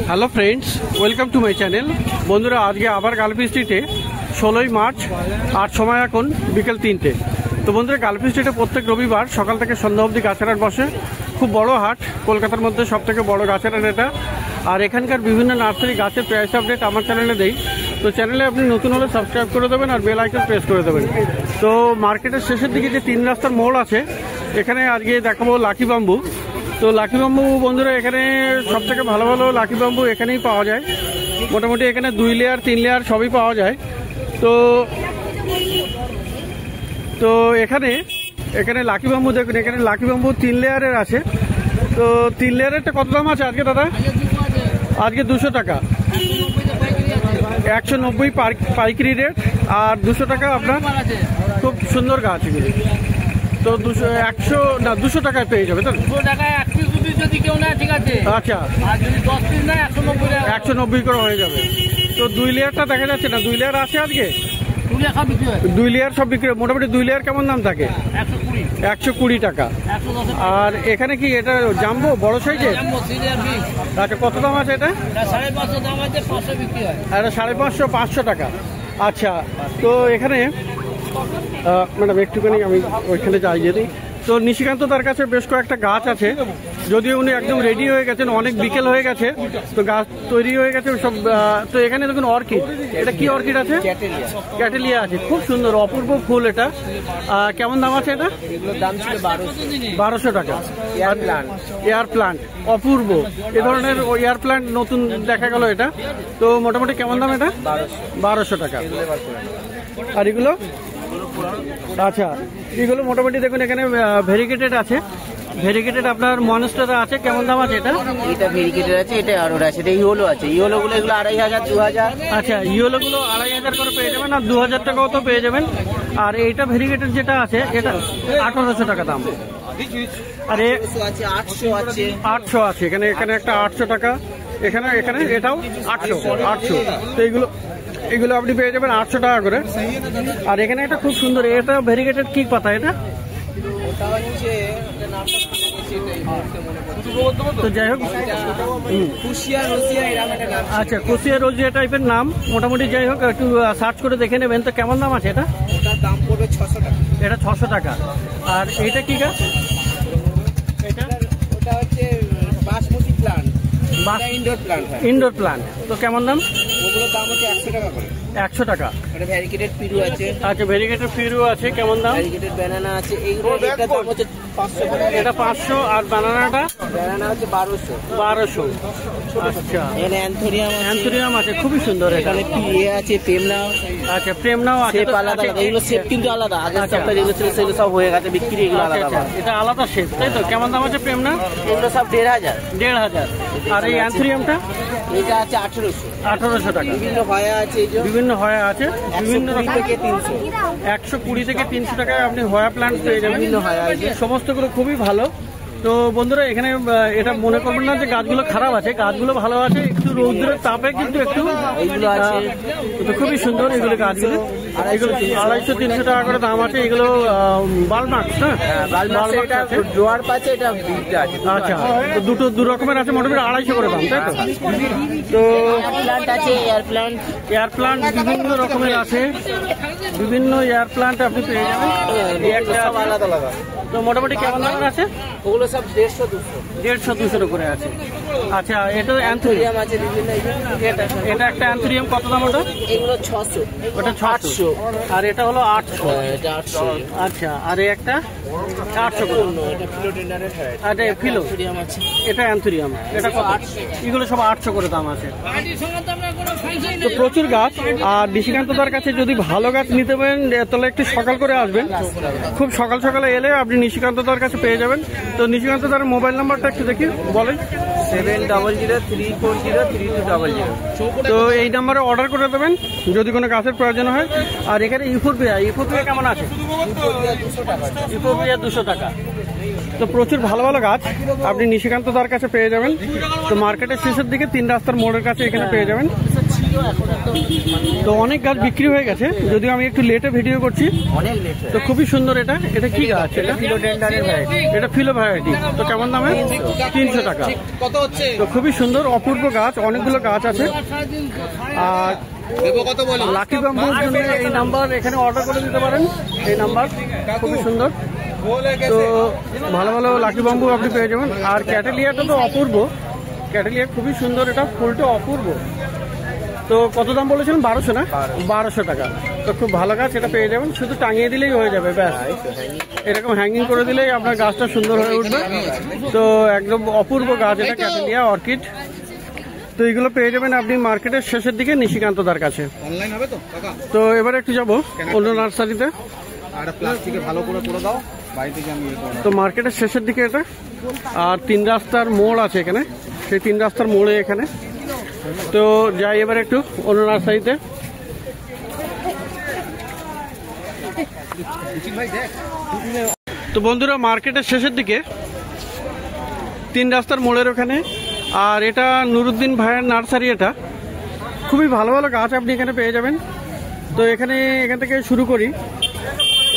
Hello friends, welcome to my channel. বন্ধুরা, আজকে আবার গালফি স্ট্রিটে 16ই মার্চ, আর সময় এখন বিকেল 3টে। তো বন্ধুরা, গালফি স্ট্রিটে প্রত্যেক রবিবার সকাল থেকে সন্ধ্যা অবধি গাছের হাট বসে। খুব বড় হাট, কলকাতার মধ্যে সব থেকে বড় গাছের হাট এটা। আর এখানকার বিভিন্ন নার্সারি গাছের প্রাইস আপডেট আমার চ্যানেলে দেই। তো চ্যানেলে আপনি নতুন হলে সাবস্ক্রাইব করে দেবেন আর বেল আইকন প্রেস করে দেবেন। তো মার্কেটের শেষের দিকে যে 3 রাস্তার মোড় আছে, এখানে আজকে দেখাবো লাকি বাম্বু। তো লাকি বাম্বু বন্ধুরা, এখানে সব থেকে ভালো ভালো লাকি বাম্বু এখানেই পাওয়া যায়। মোটামুটি এখানে 2 লেয়ার 3 লেয়ার সবই পাওয়া যায়। তো এখানে লাকি বাম্বু দেখুন, এখানে লাকি বাম্বু 3 লেয়ারের আছে। তো 3 লেয়ারেরটা কত দাম আছে আজকে দাদা? আজকে 200 টাকা, 190 পাইকারি রেট, আর 200 টাকা আপনার। খুব সুন্দর গাছ এগুলি। তো 200 টাকায় পেয়ে যাবে। তো 200 টাকায় 1 পিস যদি কেউ নেয়, ঠিক আছে। আচ্ছা, আর যদি 10 পিস নেয় 190 করে হয়ে যাবে। তো 2 লেয়ারটা দেখা যাচ্ছে না, 2 লেয়ার আছে আজকে। 2 লেয়ার সব বিক্রি। মোটামুটি 2 লেয়ার কেমন দাম থাকে? 120 টাকা। আর এখানে কি এটা জাম্বো বড় সাইজের? আচ্ছা, কত দাম আছে এটা? 550 দাম আছে, 500 বিক্রি হয়। এটা 550, 500 টাকা। আচ্ছা, তো এখানে ম্যাডাম একটুখানি আমি ওইখানে যাই যদি। তো নিশিকান্ত তার কাছে বেশ কয়েকটা গাছ আছে, যদিও উনি একদম রেডি হয়ে গেছেন, অনেক বিকেল হয়ে গেছে, তো গাছ তৈরি হয়ে গেছে সব। তো এখানে দেখুন অর্কিড, এটা কি অর্কিড আছে? ক্যাটেলিয়া আছে, খুব সুন্দর অপূর্ব ফুল। এটা কেমন দাম আছে? এটা দাম ছিল 1200 টাকা। এয়ার প্লান্ট অপূর্ব, এ ধরনের এয়ার প্লান্ট নতুন দেখা গেল এটা। তো মোটামুটি কেমন দাম এটা? 1200 টাকা। আর এগুলো? আচ্ছা, এগুলো মোটামুটি দেখুন এখানে ভেরিগেটেড আছে। ভেরিগেটেড আপনার মনস্টার আছে, কেমন দাম আছে এটা? এটা ভেরিগেটেড আছে, এটা আরো আছে, এটা ইয়েলো আছে। ইয়েলো গুলো এগুলো 2500, 2000। আচ্ছা, ইয়েলো গুলো 2500 করে পেয়ে যাবেন, আর 2000 টাকাও তো পেয়ে যাবেন। আর এইটা ভেরিগেটেড যেটা আছে, এটা 1800 টাকা দাম। আর 800 আছে, 800 আছে। এখানে একটা 800 টাকা। এখানে এটাও 800। তো এগুলো আপনি পেয়ে যাবেন 800 টাকা করে। আর এখানে একটা খুব সুন্দর, এটা ভেরিগেটেড কি পাতা এটা? তো যাই হোক, আচ্ছা, কুশিয়া রোজিয়া টাইপের নাম মোটামুটি। যাই হোক, একটু সার্চ করে দেখে নেবেন। তো কেমন দাম আছে এটা? দাম পড়বে 600 টাকা। এটা 600 টাকা। আর এইটা কি গাছ? ওটা হচ্ছে বাসমতি প্লান্ট, ইনডোর প্লান্ট। তো কেমন দাম? ওগুলোর দাম হচ্ছে 100 টাকা করে। 100 টাকা। এটা ভ্যারিগেটেড পিরু আছে। আচ্ছা, ভ্যারিগেটেড পিরু আছে, কেমন দাম? ভ্যারিগেটেড ব্যানানা আছে, এইগুলো একটা দাম হচ্ছে 500 টাকা। এটা 500। আর ব্যানানা হচ্ছে 1200। আচ্ছা, এখানে অ্যান্থোরিয়াম আছে, খুবই সুন্দর। এখানে আছে প্রেমনাও। আচ্ছা, প্রেমনাও আছে। শেপ আলাদা, এগুলো শেপ কিন্তু আলাদা। আগের সপ্তাহে যেগুলো ছিল সেগুলো সব হয়ে গেছে বিক্রি, এগুলো আলাদা। এটা আলাদা শেপ, তাই তো? কেমন দাম আছে প্রেমনা? এগুলো সব 1500। আর এই অ্যান্থোরিয়ামটা? এটা আছে 1800 টাকা। বিভিন্ন হয়া আছে, বিভিন্ন রকম থেকে 300। 120 থেকে 300 টাকায় আপনি হয়া প্ল্যান্ট পেয়ে যাবেন। সমস্তগুলো খুবই ভালো। তো বন্ধুরা, এখানে এটা মনে করবেন না যে গাছগুলো খারাপ আছে, গাছগুলো ভালো আছে। একটু রৌদ্রের তাপে কিন্তু একটু এইগুলো আছে, খুবই সুন্দর এগুলো গাছগুলো। এগুলো 250-300 টাকা করে দাম আছে। এগুলো বালমার্কস, না? জোয়ার পাচ্ছে, এটা আচ্ছা, তো দু রকমের আছে, মোটামুটি 250 করে দাম, তাই তো? তো প্লান্ট আছে, এয়ার প্লান্ট বিভিন্ন রকমের আছে। বিভিন্ন এয়ার প্লান্ট আপনি পেয়ে যাবেন। আলাদা আলাদা। তো মোটামুটি কেমন দাম আছে? ওগুলো সব 150-200 করে আছে। আচ্ছা, এটা অ্যান্থোরিয়াম আছে বিভিন্ন। এটা একটা অ্যান্থোরিয়াম, কত দাম ওটা? এগুলো 600। ওটা 600। আর এটা হলো 800। এটা 800। আচ্ছা, আর একটা 800 করে। এটা ফিলোডেন্ড্রনের হয়। এটা অ্যান্থোরিয়াম আছে। এটা অ্যান্থোরিয়াম, এটা কত? এগুলো সব 800 করে দাম আছে। তো প্রচুর গাছ। আর নিশিকান্তদার কাছে যদি ভালো গাছ নিতে পারেন, তাহলে একটু সকাল করে আসবেন। খুব সকালে এলে আপনি নিশিকান্তদার কাছে পেয়ে যাবেন। তো নিশিকান্তদার মোবাইল নাম্বারটা একটু দেখি বলেন। 7003433200। তো এই নাম্বারে অর্ডার করে দেবেন যদি কোনো গাছের প্রয়োজন হয়। আর এখানে ইউফোরবিয়া কেমন আছে? ইউফোরবিয়া 200 টাকা। তো প্রচুর ভালো ভালো গাছ আপনি নিশিকান্তদার কাছে পেয়ে যাবেন। তো মার্কেটের শেষের দিকে 3 রাস্তার মোড়ের কাছে এখানে পেয়ে যাবেন। তো অনেক গাছ বিক্রি হয়ে গেছে, যদিও আমি একটু লেটে ভিডিও করছি। অনেক লেট। তো খুবই সুন্দর এটা। এটা কি গাছ? এটা ফিলোডেন্ড্রনের ভ্যারাইটি। এটা ফিলো ভ্যারাইটি। তো কেমন দামে? 300 টাকা। তো খুবই সুন্দর অপূর্ব গাছ, অনেকগুলো গাছ আছে। আর লাকি ব্যাম্বুর জন্য এই নাম্বার এখানে অর্ডার করে দিতে পারেন। এই নাম্বার খুবই সুন্দর। তো ভালো ভালো লাকি ব্যাম্বু আপনি পেয়ে যাবেন। আর ক্যাটেলিয়াটা তো অপূর্ব, ক্যাটেলিয়া খুবই সুন্দর, এটা ফুলটা অপূর্ব। তো কত দাম বলেছিলেন? 1200 না? 1200 টাকা। তো খুব ভালো গাছ, এটা পেয়ে যাবেন। শুধু টাঙিয়ে দিলেই হয়ে যাবে, ব্যাস এরকম হ্যাঙ্গিং করে দিলেই আপনার গাছটা সুন্দর হয়ে উঠবে। তো একদম অপূর্ব গাছ এটা, ক্যাটেলিয়া অর্কিড। তো এইগুলো পেয়ে যাবেন আপনি মার্কেটের শেষের দিকে নিশিকান্তদার কাছে। তো এবারে একটু যাবো অন্য নার্সারিতে। তো মার্কেটের শেষের দিকে এটা, আর 3 রাস্তার মোড় আছে এখানে, সেই 3 রাস্তার মোড়ে এখানে। তো যাই এবার একটু অন্য নার্সারিতে। তো বন্ধুরা মার্কেটের শেষের দিকে 3 রাস্তার মোড়ের ওখানে, আর এটা নুরুদ্দিন ভাইয়ের নার্সারি। এটা খুবই ভালো ভালো গাছ আপনি এখানে পেয়ে যাবেন। তো এখান থেকে শুরু করি।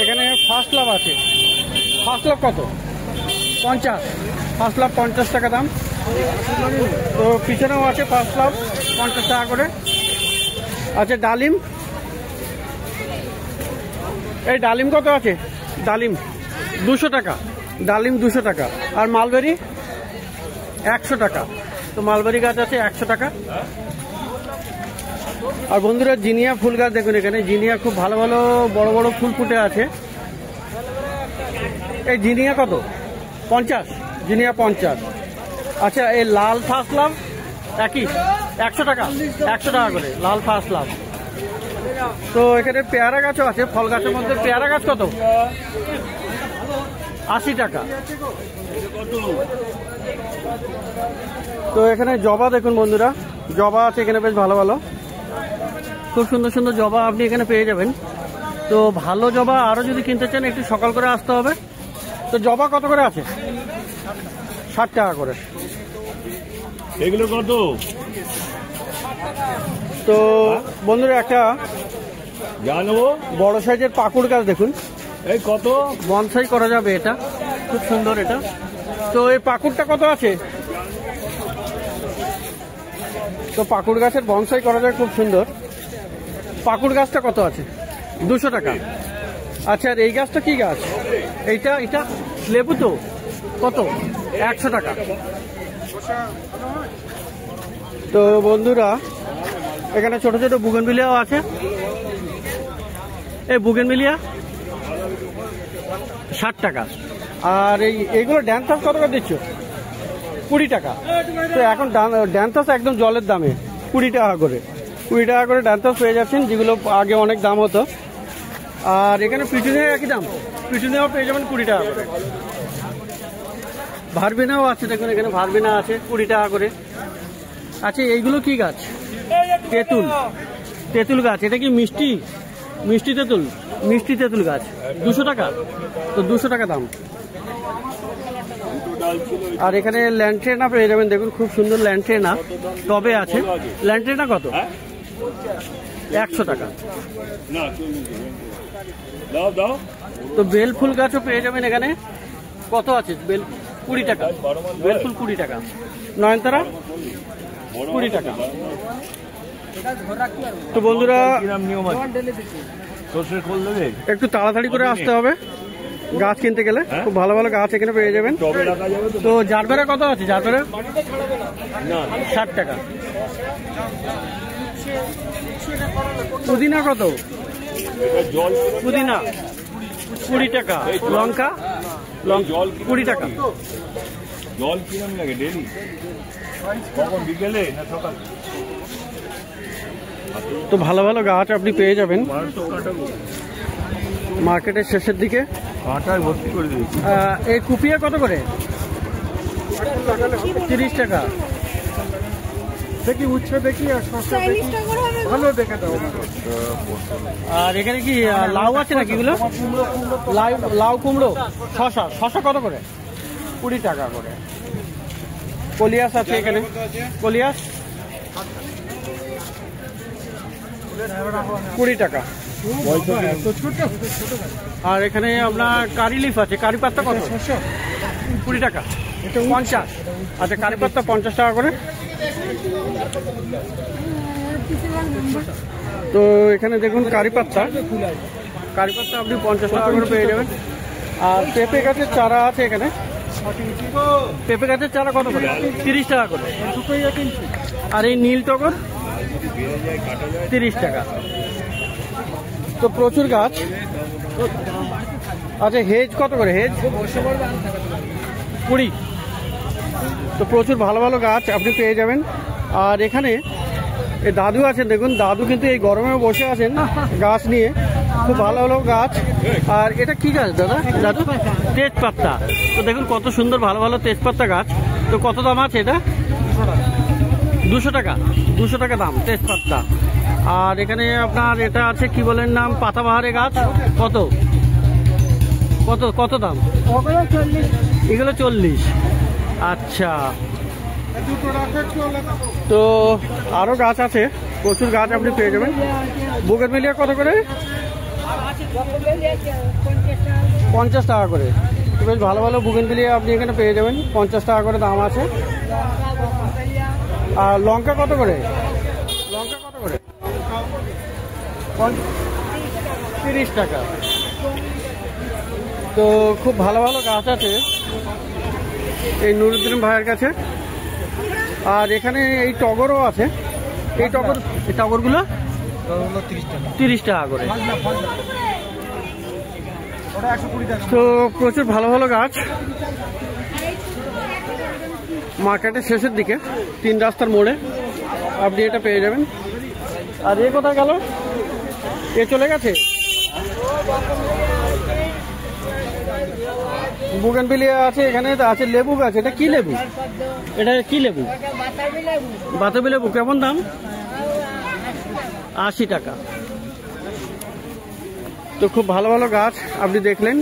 এখানে ফার্স্ট লাভ আছে। ফার্স্ট লাভ কত? 50। ফার্স্ট লাভ 50 টাকা দাম। তো পিছনেও আছে ফার্স্ট লাভ 50 টাকা করে। আচ্ছা ডালিম, এই ডালিম কত আছে? ডালিম 200 টাকা। ডালিম 200 টাকা। আর মালবেরি 100 টাকা। তো মালবেরি গাছ আছে 100 টাকা। আর বন্ধুরা জিনিয়া ফুল গাছ দেখুন, এখানে জিনিয়া খুব ভালো ভালো বড় বড় ফুল ফুটে আছে। এই জিনিয়া কত? 50। জিনিয়া 50। আচ্ছা এই লাল ফার্স্ট লাভ একই 100 টাকা। 100 টাকা করে লাল ফার্স্ট লাভ। তো এখানে পেয়ারা গাছও আছে, ফল গাছের মধ্যে পেয়ারা গাছ কত? 80 টাকা। তো এখানে জবা দেখুন বন্ধুরা, জবা আছে এখানে বেশ ভালো ভালো, খুব সুন্দর সুন্দর জবা আপনি এখানে পেয়ে যাবেন। তো ভালো জবা আরো যদি কিনতে চান একটু সকাল করে আসতে হবে। তো জবা কত করে আছে? 60 টাকা করে। এগুলো কত? তো বন্ধুরা একটা জানো বড় সাইজের পাকুড় গাছ দেখুন, এই কত? বনসাই করা যাবে, এটা খুব সুন্দর এটা। তো এই পাকুড়টা কত আছে? তো পাকুড় গাছের বনসাই করা যায়, খুব সুন্দর। পাকুড় গাছটা কত আছে? 200 টাকা। আচ্ছা আর এই গাছটা কি গাছ? এটা লেবু তো কত? 100 টাকা। তো বন্ধুরা এখানে ছোট ছোট বুগেনভিলিয়াও আছে। এই বুগেনভিলিয়া 60 টাকা। আর এইগুলো ড্যান্থাস কত করে দিচ্ছ? 20 টাকা। তো এখন ড্যান্থাস একদম জলের দামে 20 টাকা করে। 20 টাকা করে ড্যান্থাস পেয়ে যাচ্ছেন, যেগুলো আগে অনেক দাম হতো। আর এখানে পিটুনিয়া একই দাম, পিটুনিয়াও পেয়ে যাবেন 20 টাকা করে। ভারবিনাও আছে দেখুন, এখানে ভারবিনা আছে 20 টাকা করে। আচ্ছা এইগুলো কি গাছ? তেঁতুল। তেঁতুল গাছ। এটা কি মিষ্টি? মিষ্টি তেঁতুল, মিষ্টি তেঁতুল গাছ 200 টাকা। তো 200 টাকা দাম। আর এখানে ল্যান্ট্রেনা পেয়ে যাবেন, দেখুন খুব সুন্দর ল্যান্ট্রেনা টবে আছে। ল্যান্ট্রেনা কত? 100 টাকা। তো বেল ফুল গাছও পেয়ে যাবেন এখানে। কত আছে বেল? 20 টাকা। বেল ফুল 20 টাকা। নয়নতারা 20 টাকা। তো বন্ধুরা একটু তাড়াতাড়ি করে আসতে হবে গাছ কিনতে গেলে, খুব ভালো ভালো গাছ এখানে পেয়ে যাবেন। তো জারবেরা কত আছে? জারবেরা 60 টাকা। পুদিনা কত? পুদিনা 20 টাকা। লঙ্কা 20 টাকা। জল কিরম লাগে ডেলি? কখন বিকেলে না সকাল? তো ভালো ভালো গাছ আপনি পেয়ে যাবেন মার্কেটের শেষের দিকে। কাঁটায় ভর্তি করে দিয়েছি। এই কুপিয়া কত করে? 30 টাকা। দেখি উচ্ছে দেখি আর শসা দেখি, ভালো দেখে দাও। আর এখানে কি লাউ আছে নাকি? এগুলো লাউ কুমড়ো। শসা, শসা কত করে? 20 টাকা করে। কলিয়াস আছে এখানে, কলিয়াস 20 টাকা। আর এখানে আপনার কারি লিফ আছে, কারি পাত্তা কত? 20 টাকা। 50। আচ্ছা, কারি পাত্তা 50 টাকা করে। তো এখানে দেখুন কারি পাত্তা আপনি 50 টাকা করে পেয়ে যাবেন। আর পেঁপে গাছের চারা আছে এখানে। পেঁপে গাছের চারা কত করে? 30 টাকা করে। আর এই নীল টগর 30 টাকা। তো প্রচুর গাছ। আচ্ছা, হেজ কত করে? হেজ 20। তো প্রচুর ভালো ভালো গাছ আপনি পেয়ে যাবেন। আর এখানে এই দাদু আছেন, দেখুন দাদু কিন্তু এই গরমেও বসে আছেন গাছ নিয়ে, খুব ভালো ভালো গাছ। আর এটা কি গাছ দাদা? দাদু তেজপাতা। তো দেখুন কত সুন্দর ভালো ভালো তেজপাতা গাছ। তো কত দাম আছে এটা? 200 টাকা। 200 টাকা দাম তেজপাতা। আর এখানে আপনার এটা আছে কি বলেন নাম, পাতাবাহারে গাছ। কত কত কত দাম? এগুলো 40। আচ্ছা, তো আরো গাছ আছে, প্রচুর গাছ আপনি পেয়ে যাবেন। বুগেনভেলিয়া কত করে? 50 টাকা করে। বেশ ভালো ভালো বুগেনভেলিয়া আপনি এখানে পেয়ে যাবেন, 50 টাকা করে দাম আছে। আর লঙ্কা কত করে? লঙ্কা কত করে? 30 টাকা। তো খুব ভালো ভালো গাছ আছে এই নুরুদ্দিন ভাইয়ের কাছে। আর এখানে এই টগরও আছে। এই টগরগুলো 30 টাকা করে। তো প্রচুর ভালো ভালো গাছ মার্কেটের শেষের দিকে 3 রাস্তার মোড়ে আপনি এটা পেয়ে যাবেন। আর এ কোথায় গেল? এ চলে গেছে। বুগেনভেলিয়া আছে, এখানে আছে লেবু গাছ। এটা কি লেবু? এটা কি লেবু? বাতাবি লেবু। কেমন দাম? 80 টাকা। তো খুব ভালো ভালো গাছ আপনি দেখলেন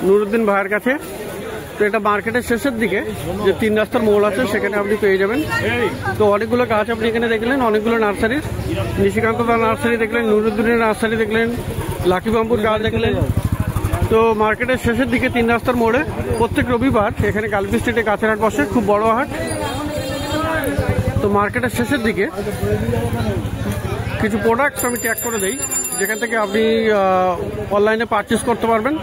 নুরুদ্দিন ভাইয়ের কাছে। তো এটা মার্কেটের শেষের দিকে যে 3 রাস্তার মোড় আছে সেখানে আপনি পেয়ে যাবেন। তো অনেকগুলো গাছ আপনি এখানে দেখলেন, অনেকগুলো নার্সারির। নিশিকান্ত নার্সারি দেখলেন, নুরুদ্দিনের নার্সারি দেখলেন, লাকি বাম্বুর গাছ দেখলেন। তো মার্কেটের শেষের দিকে 3 রাস্তার মোড়ে প্রত্যেক রবিবার এখানে গালফি স্ট্রিটে গাছের হাট বসে, খুব বড় হাট। তো মার্কেটের শেষের দিকে কিছু প্রোডাক্ট আমি ট্যাগ করে দেই, যেখান থেকে আপনি অনলাইনে পারচেস করতে পারবেন।